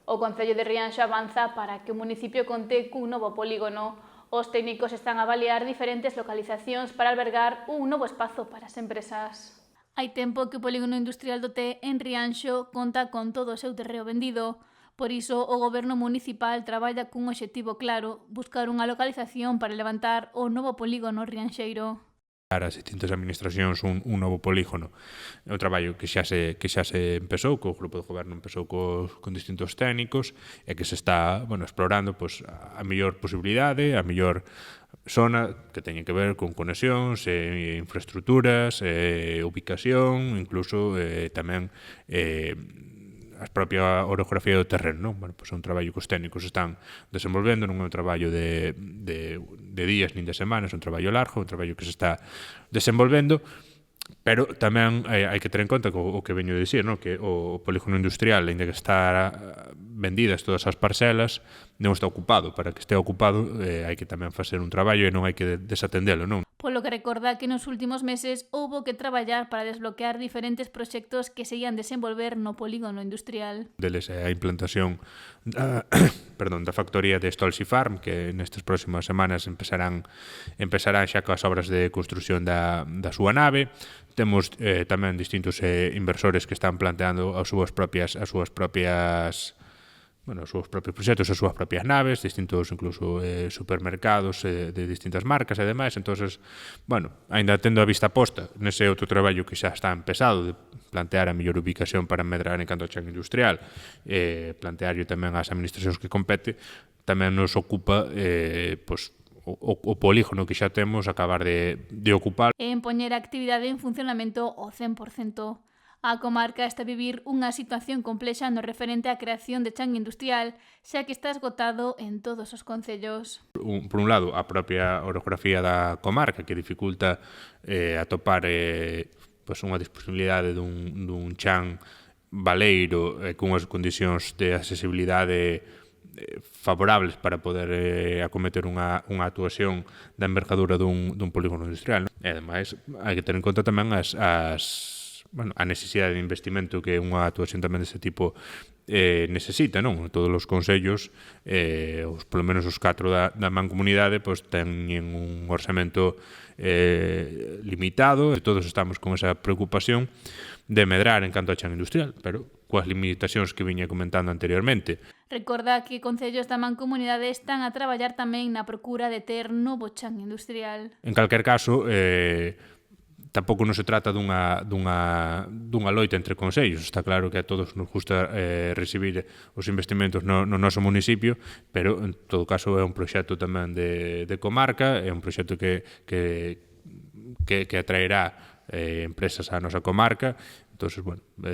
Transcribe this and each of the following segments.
O Concello de Rianxo avanza para que o municipio conte cun novo polígono. Os técnicos están a avaliar diferentes localizacións para albergar un novo espazo para as empresas. Hai tempo que o polígono industrial do Té en Rianxo conta con todo o seu terreo vendido. Por iso, o goberno municipal traballa cun obxectivo claro, buscar unha localización para levantar o novo polígono rianxeiro. As distintas administracións un novo polígono. É un traballo que xa se empezou, que o grupo de goberno empezou con distintos técnicos e que se está explorando a mellor posibilidade, a mellor zona que teñen que ver con conexións, infraestructuras, ubicación, incluso tamén a propia orografía do terreno, non? É un traballo que os técnicos están desenvolvendo, non é un traballo de días nin de semanas, é un traballo largo, un traballo que se está desenvolvendo, pero tamén hai que ter en conta o que veño a dicir, non? Que o polígono industrial, ainda que está vendidas todas as parcelas, non está ocupado. Para que este ocupado hai que tamén facer un traballo e non hai que desatendelo, non? Polo que recorda que nos últimos meses houbo que traballar para desbloquear diferentes proxectos que se ian desenvolver no polígono industrial. Deles é a implantación da factoría de Stolzy Farm, que nestas próximas semanas empezarán xa coas obras de construción da súa nave. Temos tamén distintos inversores que están planteando os seus propios proxectos, as súas propias naves, distintos incluso supermercados de distintas marcas e demais. Entonces, ainda tendo a vista posta nese outro traballo que xa está empezado de plantear a mellor ubicación para medrar en canto ao chan industrial, plantearlo tamén ás administracións que compete, tamén nos ocupa o polígono que xa temos acabar de ocupar. En poñer a actividade en funcionamento ao 100%. A comarca está a vivir unha situación complexa no referente á creación de chan industrial, xa que está esgotado en todos os concellos. Por un lado, a propia orografía da comarca, que dificulta atopar unha disponibilidade dun chan baleiro cunhas condicións de accesibilidade favorables para poder acometer unha actuación da envergadura dun polígono industrial. E, ademais, hai que ter en conta tamén a necesidade de investimento que unha actuación tamén deste tipo necesita, non? Todos os concellos, polo menos os 4 da mancomunidade, teñen un orzamento limitado, e todos estamos con esa preocupación de medrar en canto a chan industrial, pero coas limitacións que viña comentando anteriormente. Recorda que concellos da mancomunidade están a traballar tamén na procura de ter novo chan industrial. En calquer caso, tampouco non se trata dunha loita entre concellos. Está claro que a todos nos gusta recibir os investimentos no noso municipio, pero en todo caso é un proxecto tamén de comarca, é un proxecto que atraerá empresas á nosa comarca. Entonces,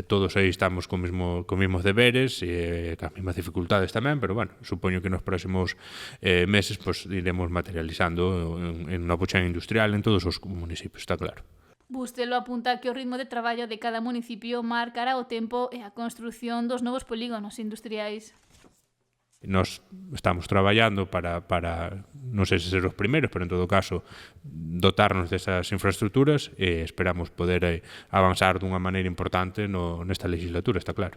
todos aí estamos con mismos deberes e cas mesmas dificultades tamén, pero supoño que nos próximos meses iremos materializando en novo chan industrial en todos os municipios, está claro. Bustelo apunta que o ritmo de traballo de cada municipio marcará o tempo e a construción dos novos polígonos industriais. Nos estamos traballando para non sei se ser os primeiros, pero en todo caso dotarnos desas infraestructuras e esperamos poder avanzar dunha maneira importante nesta legislatura, está claro.